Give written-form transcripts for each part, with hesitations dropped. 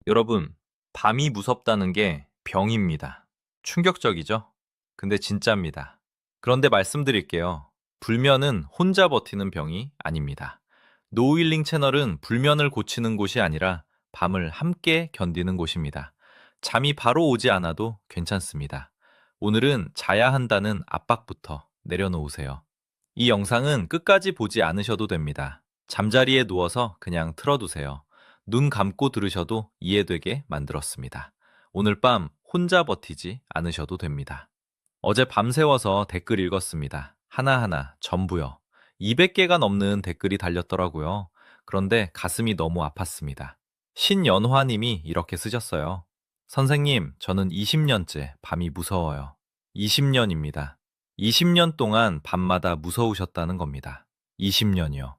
여러분, 밤이 무섭다는 게 병입니다. 충격적이죠? 근데 진짜입니다. 그런데 말씀드릴게요. 불면은 혼자 버티는 병이 아닙니다. 노힐링 채널은 불면을 고치는 곳이 아니라 밤을 함께 견디는 곳입니다. 잠이 바로 오지 않아도 괜찮습니다. 오늘은 자야 한다는 압박부터 내려놓으세요. 이 영상은 끝까지 보지 않으셔도 됩니다. 잠자리에 누워서 그냥 틀어두세요. 눈 감고 들으셔도 이해되게 만들었습니다. 오늘 밤 혼자 버티지 않으셔도 됩니다. 어제 밤새워서 댓글 읽었습니다. 하나하나 전부요. 200개가 넘는 댓글이 달렸더라고요. 그런데 가슴이 너무 아팠습니다. 신연화님이 이렇게 쓰셨어요. 선생님, 저는 20년째 밤이 무서워요. 20년입니다. 20년 동안 밤마다 무서우셨다는 겁니다. 20년이요.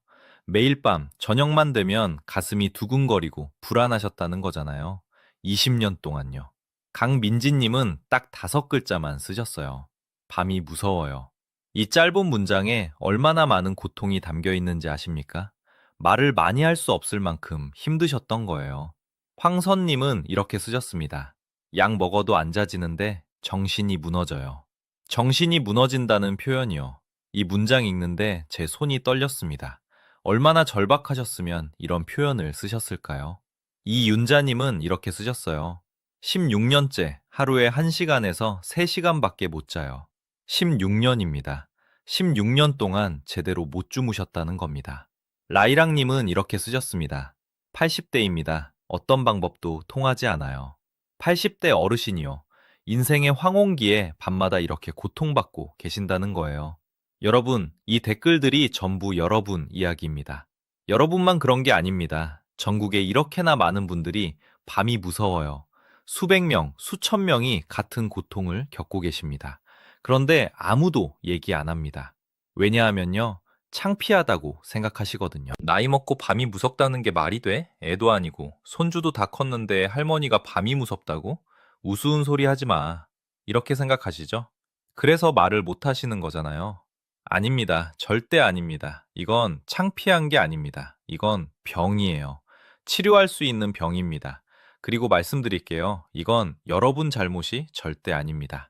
매일 밤 저녁만 되면 가슴이 두근거리고 불안하셨다는 거잖아요. 20년 동안요. 강민지님은 딱 5글자만 쓰셨어요. 밤이 무서워요. 이 짧은 문장에 얼마나 많은 고통이 담겨 있는지 아십니까? 말을 많이 할 수 없을 만큼 힘드셨던 거예요. 황선님은 이렇게 쓰셨습니다. 약 먹어도 안 자지는데 정신이 무너져요. 정신이 무너진다는 표현이요. 이 문장 읽는데 제 손이 떨렸습니다. 얼마나 절박하셨으면 이런 표현을 쓰셨을까요? 이윤자님은 이렇게 쓰셨어요. 16년째 하루에 1시간에서 3시간밖에 못 자요. 16년입니다. 16년 동안 제대로 못 주무셨다는 겁니다. 라이랑님은 이렇게 쓰셨습니다. 80대입니다. 어떤 방법도 통하지 않아요. 80대 어르신이요. 인생의 황혼기에 밤마다 이렇게 고통받고 계신다는 거예요. 여러분, 이 댓글들이 전부 여러분 이야기입니다. 여러분만 그런 게 아닙니다. 전국에 이렇게나 많은 분들이 밤이 무서워요. 수백 명, 수천 명이 같은 고통을 겪고 계십니다. 그런데 아무도 얘기 안 합니다. 왜냐하면요, 창피하다고 생각하시거든요. 나이 먹고 밤이 무섭다는 게 말이 돼? 애도 아니고, 손주도 다 컸는데 할머니가 밤이 무섭다고? 우스운 소리 하지 마. 이렇게 생각하시죠? 그래서 말을 못 하시는 거잖아요. 아닙니다. 절대 아닙니다. 이건 창피한 게 아닙니다. 이건 병이에요. 치료할 수 있는 병입니다. 그리고 말씀드릴게요. 이건 여러분 잘못이 절대 아닙니다.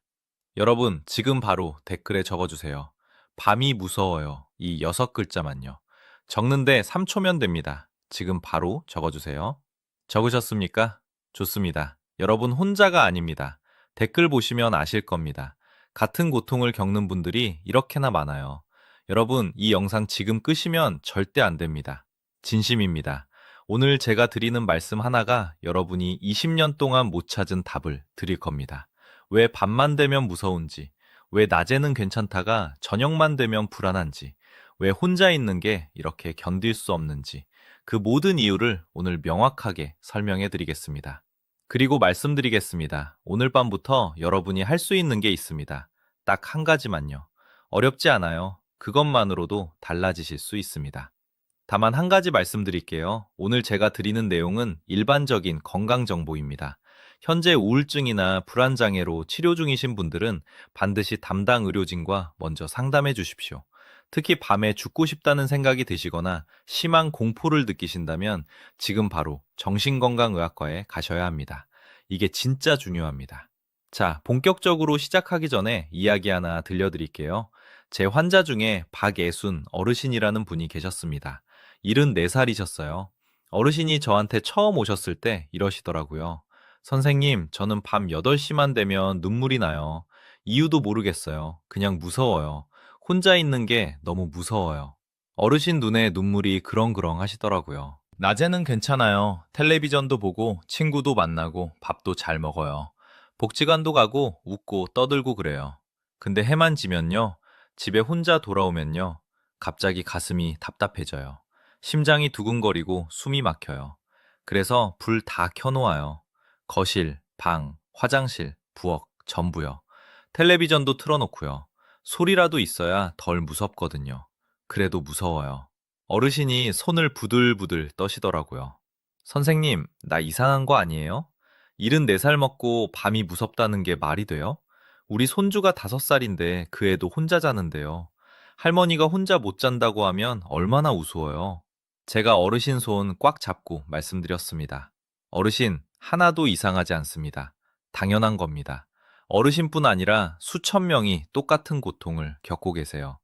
여러분, 지금 바로 댓글에 적어주세요. 밤이 무서워요. 이 6글자만요. 적는데 3초면 됩니다. 지금 바로 적어주세요. 적으셨습니까? 좋습니다. 여러분 혼자가 아닙니다. 댓글 보시면 아실 겁니다. 같은 고통을 겪는 분들이 이렇게나 많아요. 여러분, 이 영상 지금 끄시면 절대 안 됩니다. 진심입니다. 오늘 제가 드리는 말씀 하나가 여러분이 20년 동안 못 찾은 답을 드릴 겁니다. 왜 밤만 되면 무서운지, 왜 낮에는 괜찮다가 저녁만 되면 불안한지, 왜 혼자 있는 게 이렇게 견딜 수 없는지, 그 모든 이유를 오늘 명확하게 설명해 드리겠습니다. 그리고 말씀드리겠습니다. 오늘 밤부터 여러분이 할 수 있는 게 있습니다. 딱 한 가지만요. 어렵지 않아요. 그것만으로도 달라지실 수 있습니다. 다만 한 가지 말씀드릴게요. 오늘 제가 드리는 내용은 일반적인 건강 정보입니다. 현재 우울증이나 불안장애로 치료 중이신 분들은 반드시 담당 의료진과 먼저 상담해 주십시오. 특히 밤에 죽고 싶다는 생각이 드시거나 심한 공포를 느끼신다면 지금 바로 정신건강의학과에 가셔야 합니다. 이게 진짜 중요합니다. 자, 본격적으로 시작하기 전에 이야기 하나 들려드릴게요. 제 환자 중에 박예순 어르신이라는 분이 계셨습니다. 74살이셨어요. 어르신이 저한테 처음 오셨을 때 이러시더라고요. 선생님, 저는 밤 8시만 되면 눈물이 나요. 이유도 모르겠어요. 그냥 무서워요. 혼자 있는 게 너무 무서워요. 어르신 눈에 눈물이 그렁그렁 하시더라고요. 낮에는 괜찮아요. 텔레비전도 보고 친구도 만나고 밥도 잘 먹어요. 복지관도 가고 웃고 떠들고 그래요. 근데 해만 지면요. 집에 혼자 돌아오면요. 갑자기 가슴이 답답해져요. 심장이 두근거리고 숨이 막혀요. 그래서 불 다 켜놓아요. 거실, 방, 화장실, 부엌, 전부요. 텔레비전도 틀어놓고요. 소리라도 있어야 덜 무섭거든요. 그래도 무서워요. 어르신이 손을 부들부들 떠시더라고요. 선생님, 나 이상한 거 아니에요? 74살 먹고 밤이 무섭다는 게 말이 돼요? 우리 손주가 5살인데 그 애도 혼자 자는데요. 할머니가 혼자 못 잔다고 하면 얼마나 우스워요. 제가 어르신 손 꽉 잡고 말씀드렸습니다. 어르신, 하나도 이상하지 않습니다. 당연한 겁니다. 어르신뿐 아니라 수천 명이 똑같은 고통을 겪고 계세요.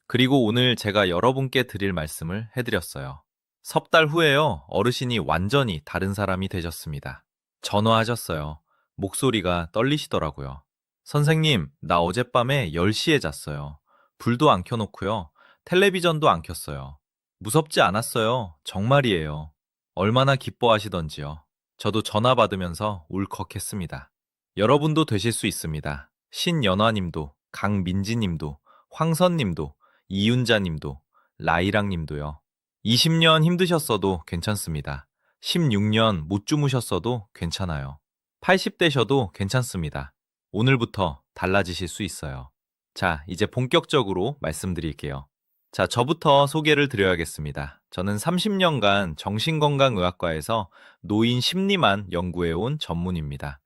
그리고 오늘 제가 여러분께 드릴 말씀을 해드렸어요. 석 달 후에요, 어르신이 완전히 다른 사람이 되셨습니다. 전화하셨어요. 목소리가 떨리시더라고요. 선생님, 나 어젯밤에 10시에 잤어요. 불도 안 켜놓고요. 텔레비전도 안 켰어요. 무섭지 않았어요. 정말이에요. 얼마나 기뻐하시던지요. 저도 전화 받으면서 울컥했습니다. 여러분도 되실 수 있습니다. 신연화님도, 강민지님도, 황선님도, 이윤자님도, 라이랑님도요. 20년 힘드셨어도 괜찮습니다. 16년 못 주무셨어도 괜찮아요. 80대셔도 괜찮습니다. 오늘부터 달라지실 수 있어요. 자, 이제 본격적으로 말씀드릴게요. 자, 저부터 소개를 드려야겠습니다. 저는 30년간 정신건강의학과에서 노인 심리만 연구해온 전문입니다.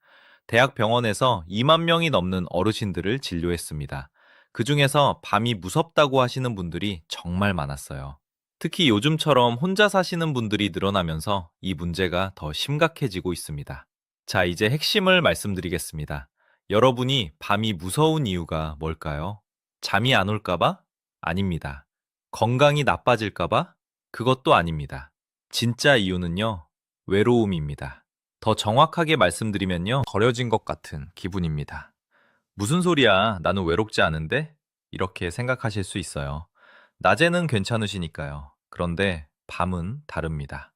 대학 병원에서 2만 명이 넘는 어르신들을 진료했습니다. 그 중에서 밤이 무섭다고 하시는 분들이 정말 많았어요. 특히 요즘처럼 혼자 사시는 분들이 늘어나면서 이 문제가 더 심각해지고 있습니다. 자, 이제 핵심을 말씀드리겠습니다. 여러분이 밤이 무서운 이유가 뭘까요? 잠이 안 올까봐? 아닙니다. 건강이 나빠질까봐? 그것도 아닙니다. 진짜 이유는요, 외로움입니다. 더 정확하게 말씀드리면요, 버려진 것 같은 기분입니다. 무슨 소리야, 나는 외롭지 않은데? 이렇게 생각하실 수 있어요. 낮에는 괜찮으시니까요. 그런데 밤은 다릅니다.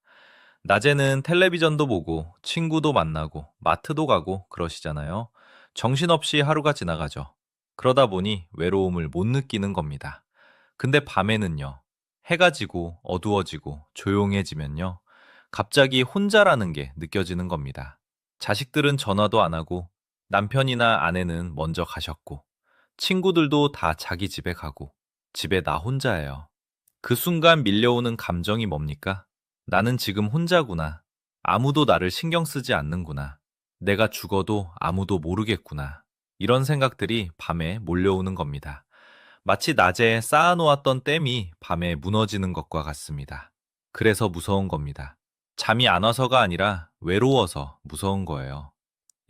낮에는 텔레비전도 보고 친구도 만나고 마트도 가고 그러시잖아요. 정신없이 하루가 지나가죠. 그러다 보니 외로움을 못 느끼는 겁니다. 근데 밤에는요. 해가 지고 어두워지고 조용해지면요. 갑자기 혼자라는 게 느껴지는 겁니다. 자식들은 전화도 안 하고 남편이나 아내는 먼저 가셨고 친구들도 다 자기 집에 가고 집에 나 혼자예요. 그 순간 밀려오는 감정이 뭡니까? 나는 지금 혼자구나. 아무도 나를 신경 쓰지 않는구나. 내가 죽어도 아무도 모르겠구나. 이런 생각들이 밤에 몰려오는 겁니다. 마치 낮에 쌓아놓았던 댐이 밤에 무너지는 것과 같습니다. 그래서 무서운 겁니다. 잠이 안 와서가 아니라 외로워서 무서운 거예요.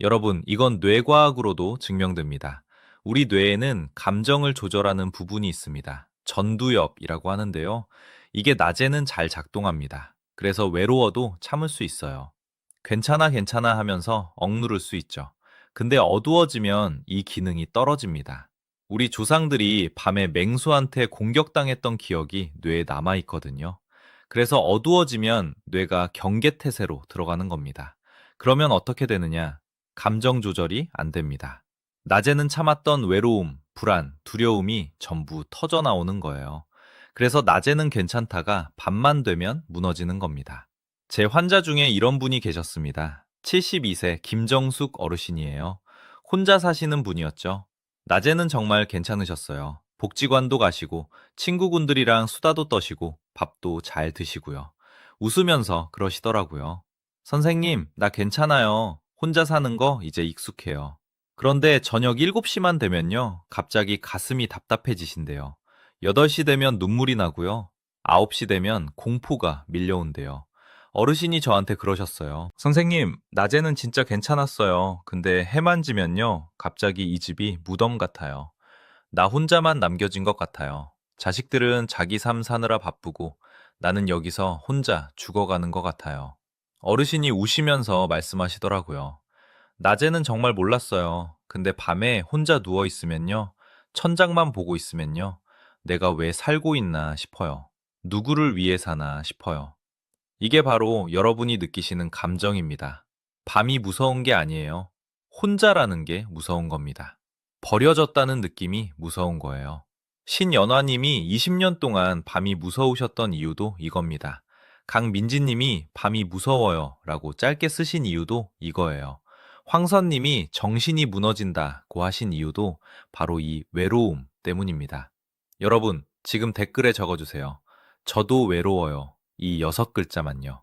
여러분, 이건 뇌과학으로도 증명됩니다. 우리 뇌에는 감정을 조절하는 부분이 있습니다. 전두엽이라고 하는데요. 이게 낮에는 잘 작동합니다. 그래서 외로워도 참을 수 있어요. 괜찮아, 괜찮아 하면서 억누를 수 있죠. 근데 어두워지면 이 기능이 떨어집니다. 우리 조상들이 밤에 맹수한테 공격당했던 기억이 뇌에 남아있거든요. 그래서 어두워지면 뇌가 경계태세로 들어가는 겁니다. 그러면 어떻게 되느냐? 감정 조절이 안 됩니다. 낮에는 참았던 외로움, 불안, 두려움이 전부 터져 나오는 거예요. 그래서 낮에는 괜찮다가 밤만 되면 무너지는 겁니다. 제 환자 중에 이런 분이 계셨습니다. 72세 김정숙 어르신이에요. 혼자 사시는 분이었죠. 낮에는 정말 괜찮으셨어요. 복지관도 가시고 친구분들이랑 수다도 떠시고 밥도 잘 드시고요. 웃으면서 그러시더라고요. 선생님, 나 괜찮아요. 혼자 사는 거 이제 익숙해요. 그런데 저녁 7시만 되면요. 갑자기 가슴이 답답해지신대요. 8시 되면 눈물이 나고요. 9시 되면 공포가 밀려온대요. 어르신이 저한테 그러셨어요. 선생님, 낮에는 진짜 괜찮았어요. 근데 해만 지면요. 갑자기 이 집이 무덤 같아요. 나 혼자만 남겨진 것 같아요. 자식들은 자기 삶 사느라 바쁘고 나는 여기서 혼자 죽어가는 것 같아요. 어르신이 우시면서 말씀하시더라고요. 낮에는 정말 몰랐어요. 근데 밤에 혼자 누워 있으면요. 천장만 보고 있으면요. 내가 왜 살고 있나 싶어요. 누구를 위해 사나 싶어요. 이게 바로 여러분이 느끼시는 감정입니다. 밤이 무서운 게 아니에요. 혼자라는 게 무서운 겁니다. 버려졌다는 느낌이 무서운 거예요. 신연화님이 20년 동안 밤이 무서우셨던 이유도 이겁니다. 강민지님이 밤이 무서워요 라고 짧게 쓰신 이유도 이거예요. 황선님이 정신이 무너진다고 하신 이유도 바로 이 외로움 때문입니다. 여러분, 지금 댓글에 적어주세요. 저도 외로워요. 이 6글자만요.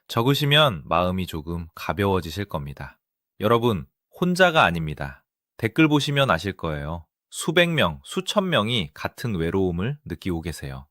적으시면 마음이 조금 가벼워지실 겁니다. 여러분, 혼자가 아닙니다. 댓글 보시면 아실 거예요. 수백 명, 수천 명이 같은 외로움을 느끼고 계세요.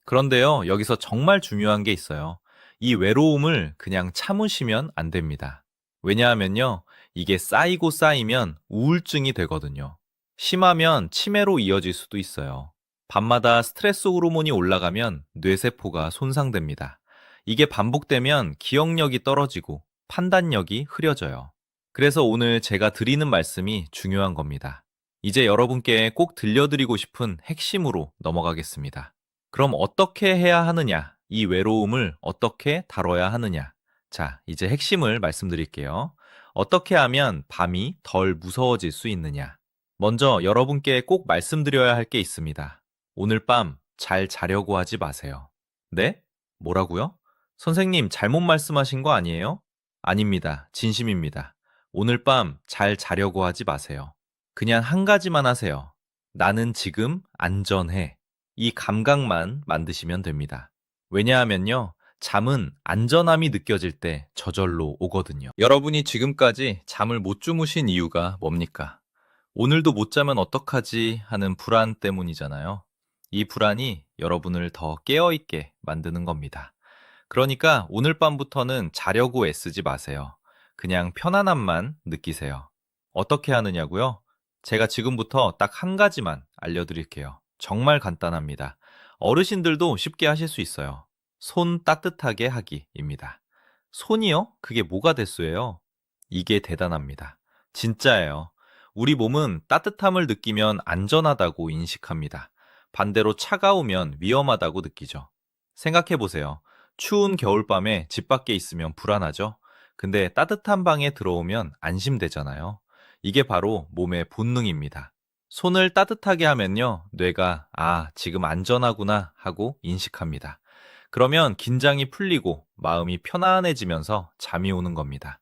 그런데요, 여기서 정말 중요한 게 있어요. 이 외로움을 그냥 참으시면 안 됩니다. 왜냐하면요, 이게 쌓이고 쌓이면 우울증이 되거든요. 심하면 치매로 이어질 수도 있어요. 밤마다 스트레스 호르몬이 올라가면 뇌세포가 손상됩니다. 이게 반복되면 기억력이 떨어지고 판단력이 흐려져요. 그래서 오늘 제가 드리는 말씀이 중요한 겁니다. 이제 여러분께 꼭 들려드리고 싶은 핵심으로 넘어가겠습니다. 그럼 어떻게 해야 하느냐? 이 외로움을 어떻게 다뤄야 하느냐? 자, 이제 핵심을 말씀드릴게요. 어떻게 하면 밤이 덜 무서워질 수 있느냐? 먼저 여러분께 꼭 말씀드려야 할 게 있습니다. 오늘 밤 잘 자려고 하지 마세요. 네? 뭐라고요? 선생님, 잘못 말씀하신 거 아니에요? 아닙니다. 진심입니다. 오늘 밤 잘 자려고 하지 마세요. 그냥 한 가지만 하세요. 나는 지금 안전해. 이 감각만 만드시면 됩니다. 왜냐하면요, 잠은 안전함이 느껴질 때 저절로 오거든요. 여러분이 지금까지 잠을 못 주무신 이유가 뭡니까? 오늘도 못 자면 어떡하지 하는 불안 때문이잖아요. 이 불안이 여러분을 더 깨어있게 만드는 겁니다. 그러니까 오늘 밤부터는 자려고 애쓰지 마세요. 그냥 편안함만 느끼세요. 어떻게 하느냐고요? 제가 지금부터 딱 한 가지만 알려드릴게요. 정말 간단합니다. 어르신들도 쉽게 하실 수 있어요. 손 따뜻하게 하기입니다. 손이요? 그게 뭐가 대수예요? 이게 대단합니다. 진짜예요. 우리 몸은 따뜻함을 느끼면 안전하다고 인식합니다. 반대로 차가우면 위험하다고 느끼죠. 생각해 보세요. 추운 겨울밤에 집 밖에 있으면 불안하죠? 근데 따뜻한 방에 들어오면 안심되잖아요. 이게 바로 몸의 본능입니다. 손을 따뜻하게 하면요, 뇌가 지금 안전하구나 하고 인식합니다. 그러면 긴장이 풀리고 마음이 편안해지면서 잠이 오는 겁니다.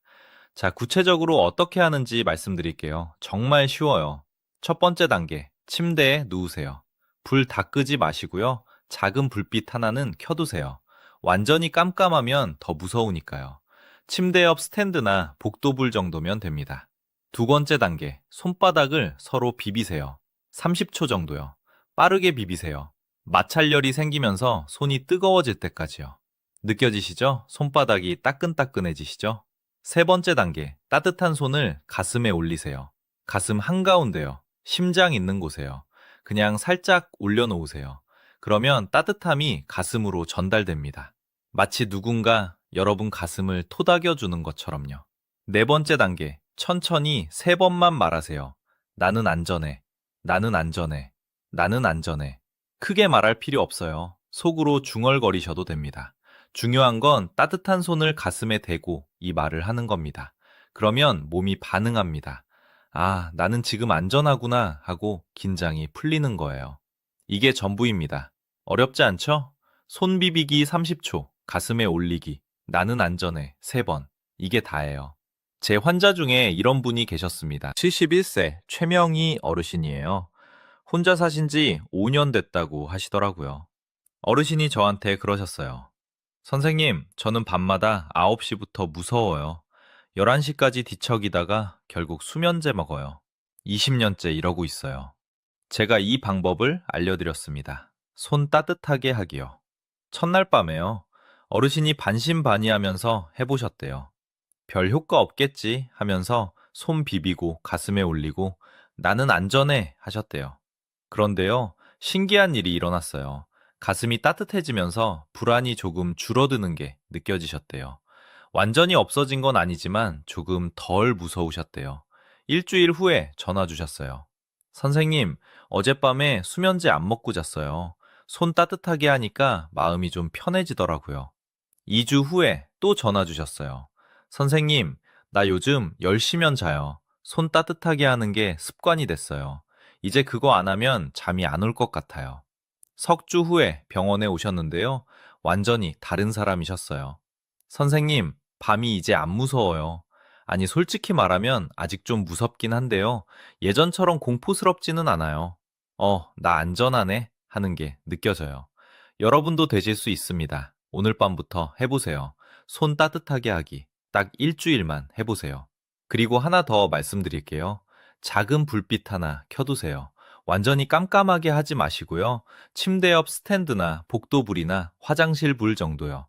자, 구체적으로 어떻게 하는지 말씀드릴게요. 정말 쉬워요. 첫 번째 단계, 침대에 누우세요. 불 다 끄지 마시고요. 작은 불빛 하나는 켜두세요. 완전히 깜깜하면 더 무서우니까요. 침대 옆 스탠드나 복도불 정도면 됩니다. 두 번째 단계, 손바닥을 서로 비비세요. 30초 정도요. 빠르게 비비세요. 마찰열이 생기면서 손이 뜨거워질 때까지요. 느껴지시죠? 손바닥이 따끈따끈해지시죠? 세 번째 단계, 따뜻한 손을 가슴에 올리세요. 가슴 한가운데요. 심장 있는 곳에요. 그냥 살짝 올려놓으세요. 그러면 따뜻함이 가슴으로 전달됩니다. 마치 누군가 여러분 가슴을 토닥여주는 것처럼요. 네 번째 단계, 천천히 세 번만 말하세요. 나는 안전해. 나는 안전해. 나는 안전해. 크게 말할 필요 없어요. 속으로 중얼거리셔도 됩니다. 중요한 건 따뜻한 손을 가슴에 대고 이 말을 하는 겁니다. 그러면 몸이 반응합니다. 나는 지금 안전하구나 하고 긴장이 풀리는 거예요. 이게 전부입니다. 어렵지 않죠? 손 비비기 30초, 가슴에 올리기, 나는 안전해 3번. 이게 다예요. 제 환자 중에 이런 분이 계셨습니다. 71세 최명희 어르신이에요. 혼자 사신 지 5년 됐다고 하시더라고요. 어르신이 저한테 그러셨어요. 선생님, 저는 밤마다 9시부터 무서워요. 11시까지 뒤척이다가 결국 수면제 먹어요. 20년째 이러고 있어요. 제가 이 방법을 알려드렸습니다. 손 따뜻하게 하기요. 첫날 밤에요. 어르신이 반신반의하면서 해보셨대요. 별 효과 없겠지 하면서 손 비비고 가슴에 올리고 나는 안전해 하셨대요. 그런데요, 신기한 일이 일어났어요. 가슴이 따뜻해지면서 불안이 조금 줄어드는 게 느껴지셨대요. 완전히 없어진 건 아니지만 조금 덜 무서우셨대요. 일주일 후에 전화 주셨어요. 선생님, 어젯밤에 수면제 안 먹고 잤어요. 손 따뜻하게 하니까 마음이 좀 편해지더라고요. 2주 후에 또 전화 주셨어요. 선생님, 나 요즘 10시면 자요. 손 따뜻하게 하는 게 습관이 됐어요. 이제 그거 안 하면 잠이 안 올 것 같아요. 석 주 후에 병원에 오셨는데요. 완전히 다른 사람이셨어요. 선생님, 밤이 이제 안 무서워요. 아니, 솔직히 말하면 아직 좀 무섭긴 한데요. 예전처럼 공포스럽지는 않아요. 나 안전하네 하는 게 느껴져요. 여러분도 되실 수 있습니다. 오늘 밤부터 해보세요. 손 따뜻하게 하기. 딱 일주일만 해보세요. 그리고 하나 더 말씀드릴게요. 작은 불빛 하나 켜두세요. 완전히 깜깜하게 하지 마시고요. 침대 옆 스탠드나 복도불이나 화장실 불 정도요.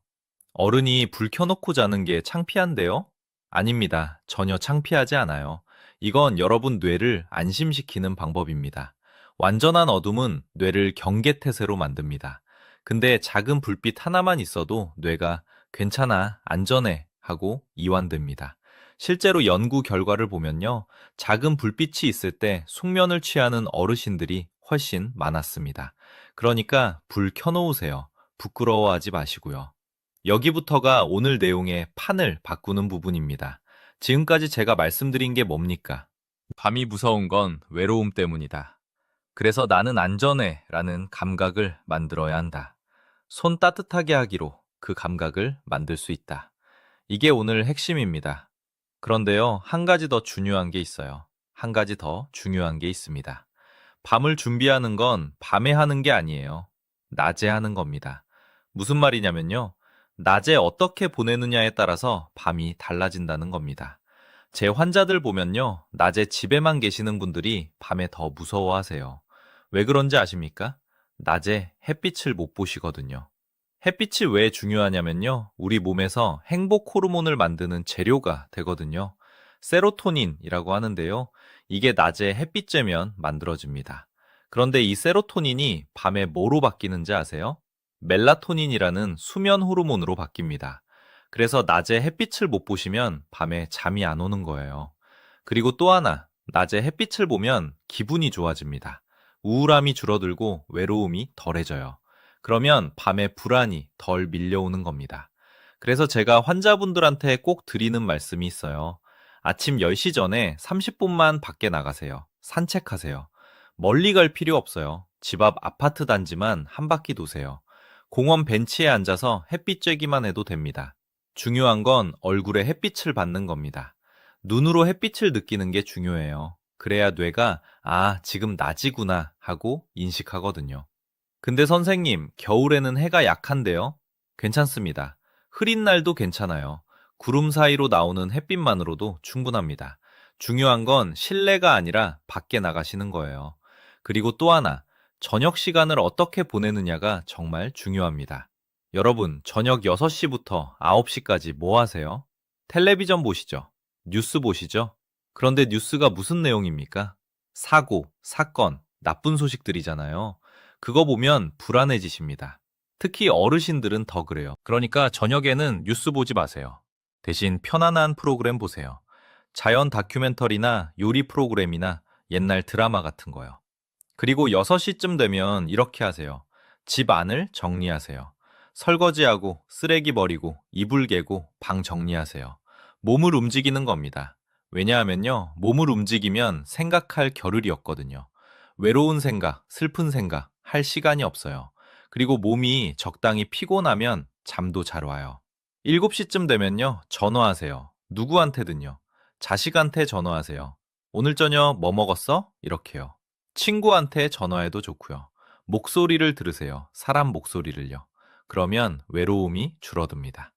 어른이 불 켜놓고 자는 게 창피한데요? 아닙니다. 전혀 창피하지 않아요. 이건 여러분 뇌를 안심시키는 방법입니다. 완전한 어둠은 뇌를 경계태세로 만듭니다. 근데 작은 불빛 하나만 있어도 뇌가 괜찮아, 안전해 하고 이완됩니다. 실제로 연구 결과를 보면요. 작은 불빛이 있을 때 숙면을 취하는 어르신들이 훨씬 많았습니다. 그러니까 불 켜놓으세요. 부끄러워하지 마시고요. 여기부터가 오늘 내용의 판을 바꾸는 부분입니다. 지금까지 제가 말씀드린 게 뭡니까? 밤이 무서운 건 외로움 때문이다. 그래서 나는 안전해 라는 감각을 만들어야 한다. 손 따뜻하게 하기로 그 감각을 만들 수 있다. 이게 오늘 핵심입니다. 그런데요, 한 가지 더 중요한 게 있어요. 한 가지 더 중요한 게 있습니다. 밤을 준비하는 건 밤에 하는 게 아니에요. 낮에 하는 겁니다. 무슨 말이냐면요. 낮에 어떻게 보내느냐에 따라서 밤이 달라진다는 겁니다. 제 환자들 보면요. 낮에 집에만 계시는 분들이 밤에 더 무서워하세요. 왜 그런지 아십니까? 낮에 햇빛을 못 보시거든요. 햇빛이 왜 중요하냐면요. 우리 몸에서 행복 호르몬을 만드는 재료가 되거든요. 세로토닌이라고 하는데요. 이게 낮에 햇빛 쬐면 만들어집니다. 그런데 이 세로토닌이 밤에 뭐로 바뀌는지 아세요? 멜라토닌이라는 수면 호르몬으로 바뀝니다. 그래서 낮에 햇빛을 못 보시면 밤에 잠이 안 오는 거예요. 그리고 또 하나, 낮에 햇빛을 보면 기분이 좋아집니다. 우울함이 줄어들고 외로움이 덜해져요. 그러면 밤에 불안이 덜 밀려오는 겁니다. 그래서 제가 환자분들한테 꼭 드리는 말씀이 있어요. 아침 10시 전에 30분만 밖에 나가세요. 산책하세요. 멀리 갈 필요 없어요. 집 앞 아파트 단지만 한 바퀴 도세요. 공원 벤치에 앉아서 햇빛 쬐기만 해도 됩니다. 중요한 건 얼굴에 햇빛을 받는 겁니다. 눈으로 햇빛을 느끼는 게 중요해요. 그래야 뇌가 아, 지금 낮이구나 하고 인식하거든요. 근데 선생님, 겨울에는 해가 약한데요? 괜찮습니다. 흐린 날도 괜찮아요. 구름 사이로 나오는 햇빛만으로도 충분합니다. 중요한 건 실내가 아니라 밖에 나가시는 거예요. 그리고 또 하나, 저녁 시간을 어떻게 보내느냐가 정말 중요합니다. 여러분, 저녁 6시부터 9시까지 뭐 하세요? 텔레비전 보시죠? 뉴스 보시죠? 그런데 뉴스가 무슨 내용입니까? 사고, 사건, 나쁜 소식들이잖아요. 그거 보면 불안해지십니다. 특히 어르신들은 더 그래요. 그러니까 저녁에는 뉴스 보지 마세요. 대신 편안한 프로그램 보세요. 자연 다큐멘터리나 요리 프로그램이나 옛날 드라마 같은 거요. 그리고 6시쯤 되면 이렇게 하세요. 집 안을 정리하세요. 설거지하고 쓰레기 버리고 이불 개고 방 정리하세요. 몸을 움직이는 겁니다. 왜냐하면요. 몸을 움직이면 생각할 겨를이 없거든요. 외로운 생각, 슬픈 생각 할 시간이 없어요. 그리고 몸이 적당히 피곤하면 잠도 잘 와요. 7시쯤 되면요. 전화하세요. 누구한테든요. 자식한테 전화하세요. 오늘 저녁 뭐 먹었어? 이렇게요. 친구한테 전화해도 좋고요. 목소리를 들으세요. 사람 목소리를요. 그러면 외로움이 줄어듭니다.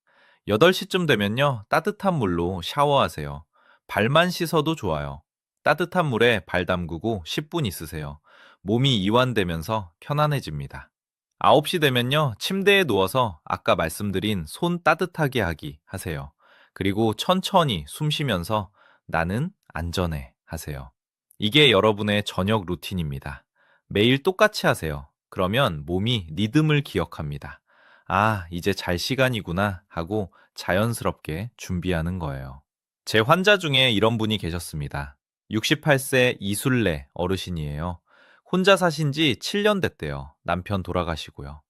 8시쯤 되면요. 따뜻한 물로 샤워하세요. 발만 씻어도 좋아요. 따뜻한 물에 발 담그고 10분 있으세요. 몸이 이완되면서 편안해집니다. 9시 되면요. 침대에 누워서 아까 말씀드린 손 따뜻하게 하기 하세요. 그리고 천천히 숨 쉬면서 나는 안전해 하세요. 이게 여러분의 저녁 루틴입니다. 매일 똑같이 하세요. 그러면 몸이 리듬을 기억합니다. 아, 이제 잘 시간이구나 하고 자연스럽게 준비하는 거예요. 제 환자 중에 이런 분이 계셨습니다. 68세 이술래 어르신이에요. 혼자 사신 지 7년 됐대요. 남편 돌아가시고요.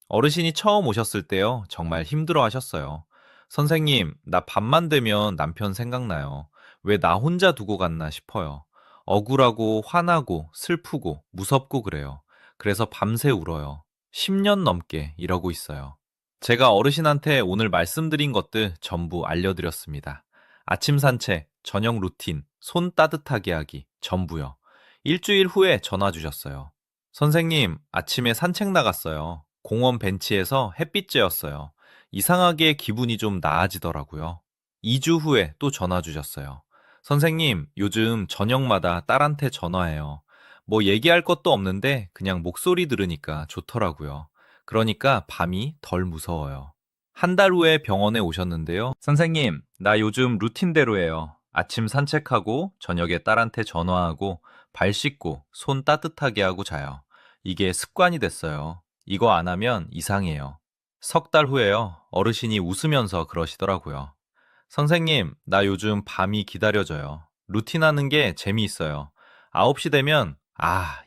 어르신이 처음 오셨을 때요. 정말 힘들어 하셨어요. 선생님, 나 밤만 되면 남편 생각나요. 왜 나 혼자 두고 갔나 싶어요. 억울하고 화나고 슬프고 무섭고 그래요. 그래서 밤새 울어요. 10년 넘게 이러고 있어요. 제가 어르신한테 오늘 말씀드린 것들 전부 알려드렸습니다. 아침 산책, 저녁 루틴, 손 따뜻하게 하기, 전부요. 일주일 후에 전화 주셨어요. 선생님, 아침에 산책 나갔어요. 공원 벤치에서 햇빛 쬐었어요. 이상하게 기분이 좀 나아지더라고요. 2주 후에 또 전화 주셨어요. 선생님, 요즘 저녁마다 딸한테 전화해요. 뭐 얘기할 것도 없는데 그냥 목소리 들으니까 좋더라고요. 그러니까 밤이 덜 무서워요. 한 달 후에 병원에 오셨는데요. 선생님, 나 요즘 루틴대로 해요. 아침 산책하고, 저녁에 딸한테 전화하고, 발 씻고, 손 따뜻하게 하고 자요. 이게 습관이 됐어요. 이거 안 하면 이상해요. 석 달 후에요. 어르신이 웃으면서 그러시더라고요. 선생님, 나 요즘 밤이 기다려져요. 루틴 하는 게 재미있어요. 9시 되면,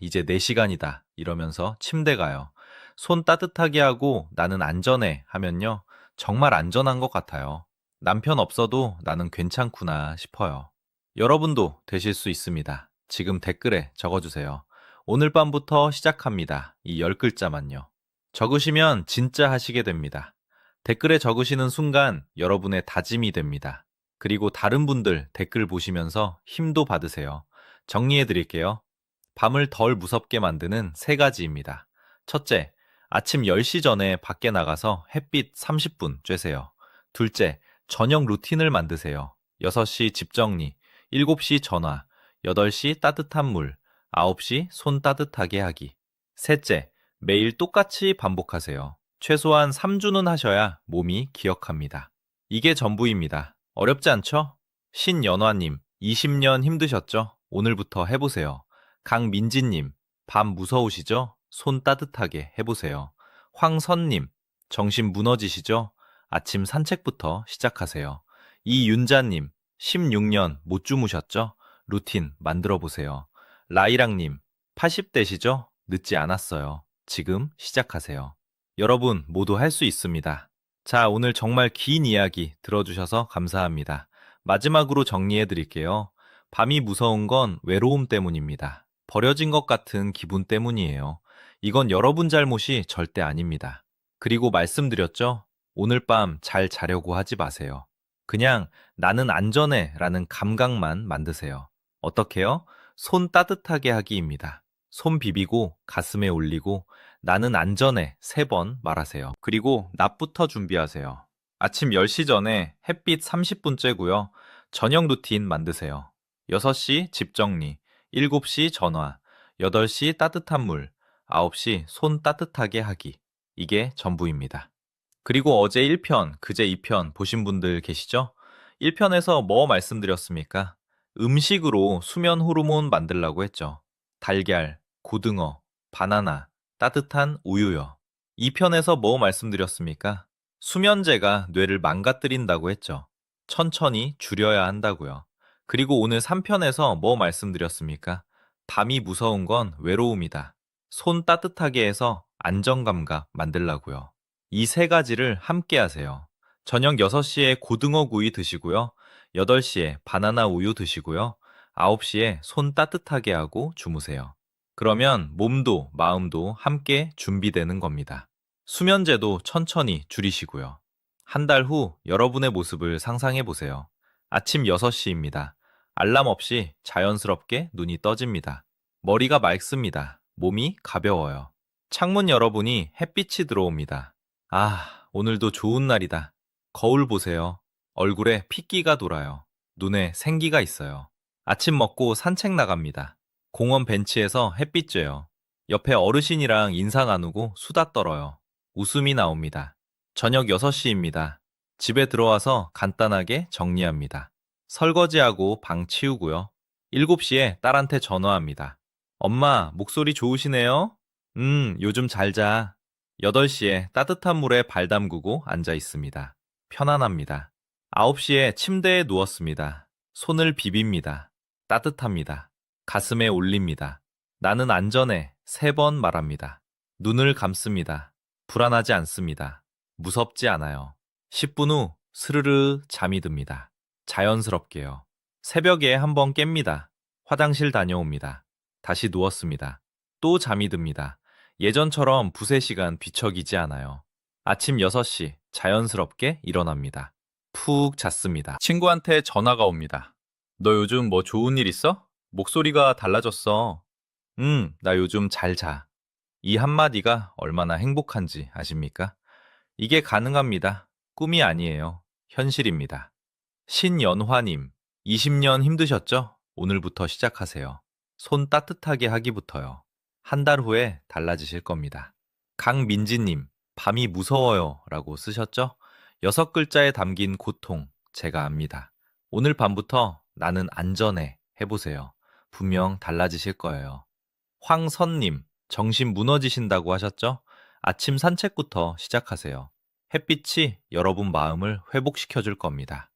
이제 내 시간이다. 이러면서 침대 가요. 손 따뜻하게 하고 나는 안전해 하면요. 정말 안전한 것 같아요. 남편 없어도 나는 괜찮구나 싶어요. 여러분도 되실 수 있습니다. 지금 댓글에 적어주세요. 오늘 밤부터 시작합니다. 이 10글자만요. 적으시면 진짜 하시게 됩니다. 댓글에 적으시는 순간 여러분의 다짐이 됩니다. 그리고 다른 분들 댓글 보시면서 힘도 받으세요. 정리해 드릴게요. 밤을 덜 무섭게 만드는 세 가지입니다. 첫째, 아침 10시 전에 밖에 나가서 햇빛 30분 쬐세요. 둘째, 저녁 루틴을 만드세요. 6시 집 정리, 7시 전화, 8시 따뜻한 물, 9시 손 따뜻하게 하기. 셋째, 매일 똑같이 반복하세요. 최소한 3주는 하셔야 몸이 기억합니다. 이게 전부입니다. 어렵지 않죠? 신연화님, 20년 힘드셨죠? 오늘부터 해보세요. 강민지님, 밤 무서우시죠? 손 따뜻하게 해보세요. 황선님, 정신 무너지시죠? 아침 산책부터 시작하세요. 이윤자님, 16년 못 주무셨죠? 루틴 만들어 보세요. 라이랑님, 80대시죠? 늦지 않았어요. 지금 시작하세요. 여러분 모두 할 수 있습니다. 자, 오늘 정말 긴 이야기 들어주셔서 감사합니다. 마지막으로 정리해 드릴게요. 밤이 무서운 건 외로움 때문입니다. 버려진 것 같은 기분 때문이에요. 이건 여러분 잘못이 절대 아닙니다. 그리고 말씀드렸죠? 오늘 밤 잘 자려고 하지 마세요. 그냥 나는 안전해 라는 감각만 만드세요. 어떻게요? 손 따뜻하게 하기입니다. 손 비비고 가슴에 올리고 나는 안전해 3번 말하세요. 그리고 낮부터 준비하세요. 아침 10시 전에 햇빛 30분 쬐고요. 저녁 루틴 만드세요. 6시 집 정리, 7시 전화, 8시 따뜻한 물, 9시 손 따뜻하게 하기. 이게 전부입니다. 그리고 어제 1편, 그제 2편 보신 분들 계시죠? 1편에서 뭐 말씀드렸습니까? 음식으로 수면 호르몬 만들라고 했죠. 달걀, 고등어, 바나나, 따뜻한 우유요. 2편에서 뭐 말씀드렸습니까? 수면제가 뇌를 망가뜨린다고 했죠. 천천히 줄여야 한다고요. 그리고 오늘 3편에서 뭐 말씀드렸습니까? 밤이 무서운 건 외로움이다. 손 따뜻하게 해서 안정감각 만들라고요. 이 세 가지를 함께 하세요. 저녁 6시에 고등어 구이 드시고요. 8시에 바나나 우유 드시고요. 9시에 손 따뜻하게 하고 주무세요. 그러면 몸도 마음도 함께 준비되는 겁니다. 수면제도 천천히 줄이시고요. 한 달 후 여러분의 모습을 상상해 보세요. 아침 6시입니다. 알람 없이 자연스럽게 눈이 떠집니다. 머리가 맑습니다. 몸이 가벼워요. 창문 열어보니 햇빛이 들어옵니다. 오늘도 좋은 날이다. 거울 보세요. 얼굴에 핏기가 돌아요. 눈에 생기가 있어요. 아침 먹고 산책 나갑니다. 공원 벤치에서 햇빛 쬐요. 옆에 어르신이랑 인사 나누고 수다 떨어요. 웃음이 나옵니다. 저녁 6시입니다. 집에 들어와서 간단하게 정리합니다. 설거지하고 방 치우고요. 7시에 딸한테 전화합니다. 엄마, 목소리 좋으시네요? 요즘 잘 자. 8시에 따뜻한 물에 발 담그고 앉아 있습니다. 편안합니다. 9시에 침대에 누웠습니다. 손을 비빕니다. 따뜻합니다. 가슴에 올립니다. 나는 안전해 3번 말합니다. 눈을 감습니다. 불안하지 않습니다. 무섭지 않아요. 10분 후 스르르 잠이 듭니다. 자연스럽게요. 새벽에 한번 깹니다. 화장실 다녀옵니다. 다시 누웠습니다. 또 잠이 듭니다. 예전처럼 두세 시간 뒤척이지 않아요. 아침 6시 자연스럽게 일어납니다. 푹 잤습니다. 친구한테 전화가 옵니다. 너 요즘 뭐 좋은 일 있어? 목소리가 달라졌어. 나 요즘 잘 자. 이 한마디가 얼마나 행복한지 아십니까? 이게 가능합니다. 꿈이 아니에요. 현실입니다. 신연화님, 20년 힘드셨죠? 오늘부터 시작하세요. 손 따뜻하게 하기부터요. 한 달 후에 달라지실 겁니다. 강민지님, 밤이 무서워요 라고 쓰셨죠? 6글자에 담긴 고통, 제가 압니다. 오늘 밤부터 나는 안전해 해보세요. 분명 달라지실 거예요. 황선님, 정신 무너지신다고 하셨죠? 아침 산책부터 시작하세요. 햇빛이 여러분 마음을 회복시켜 줄 겁니다.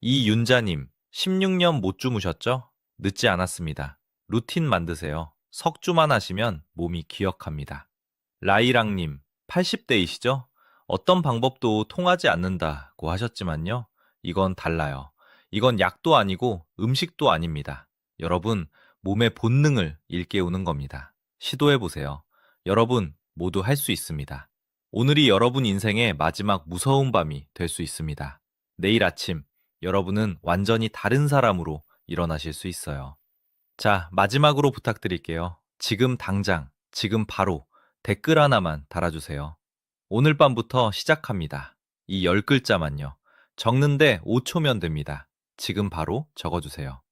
이윤자님, 16년 못 주무셨죠? 늦지 않았습니다. 루틴 만드세요. 석주만 하시면 몸이 기억합니다. 라이랑님, 80대이시죠? 어떤 방법도 통하지 않는다고 하셨지만요. 이건 달라요. 이건 약도 아니고 음식도 아닙니다. 여러분, 몸의 본능을 일깨우는 겁니다. 시도해보세요. 여러분, 모두 할 수 있습니다. 오늘이 여러분 인생의 마지막 무서운 밤이 될 수 있습니다. 내일 아침, 여러분은 완전히 다른 사람으로 일어나실 수 있어요. 자, 마지막으로 부탁드릴게요. 지금 당장, 지금 바로 댓글 하나만 달아주세요. 오늘 밤부터 시작합니다. 이 10글자만요. 적는데 5초면 됩니다. 지금 바로 적어주세요.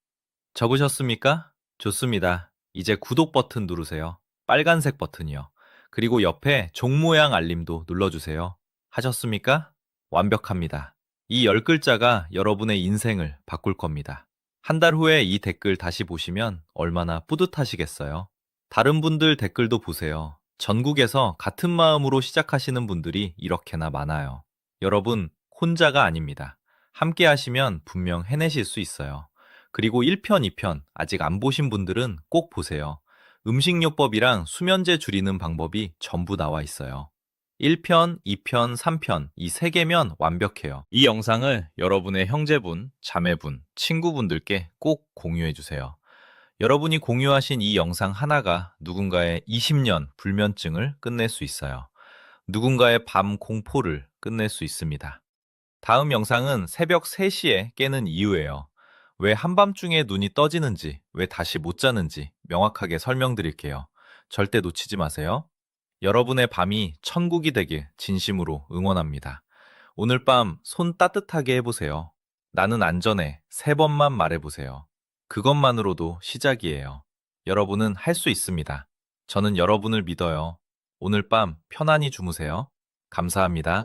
적으셨습니까? 좋습니다. 이제 구독 버튼 누르세요. 빨간색 버튼이요. 그리고 옆에 종 모양 알림도 눌러주세요. 하셨습니까? 완벽합니다. 이 10글자가 여러분의 인생을 바꿀 겁니다. 한 달 후에 이 댓글 다시 보시면 얼마나 뿌듯하시겠어요? 다른 분들 댓글도 보세요. 전국에서 같은 마음으로 시작하시는 분들이 이렇게나 많아요. 여러분, 혼자가 아닙니다. 함께 하시면 분명 해내실 수 있어요. 그리고 1편, 2편 아직 안 보신 분들은 꼭 보세요. 음식요법이랑 수면제 줄이는 방법이 전부 나와 있어요. 1편, 2편, 3편 이 3개면 완벽해요. 이 영상을 여러분의 형제분, 자매분, 친구분들께 꼭 공유해 주세요. 여러분이 공유하신 이 영상 하나가 누군가의 20년 불면증을 끝낼 수 있어요. 누군가의 밤 공포를 끝낼 수 있습니다. 다음 영상은 새벽 3시에 깨는 이유예요. 왜 한밤중에 눈이 떠지는지, 왜 다시 못 자는지 명확하게 설명드릴게요. 절대 놓치지 마세요. 여러분의 밤이 천국이 되길 진심으로 응원합니다. 오늘 밤 손 따뜻하게 해보세요. 나는 안전해. 3번만 말해보세요. 그것만으로도 시작이에요. 여러분은 할 수 있습니다. 저는 여러분을 믿어요. 오늘 밤 편안히 주무세요. 감사합니다.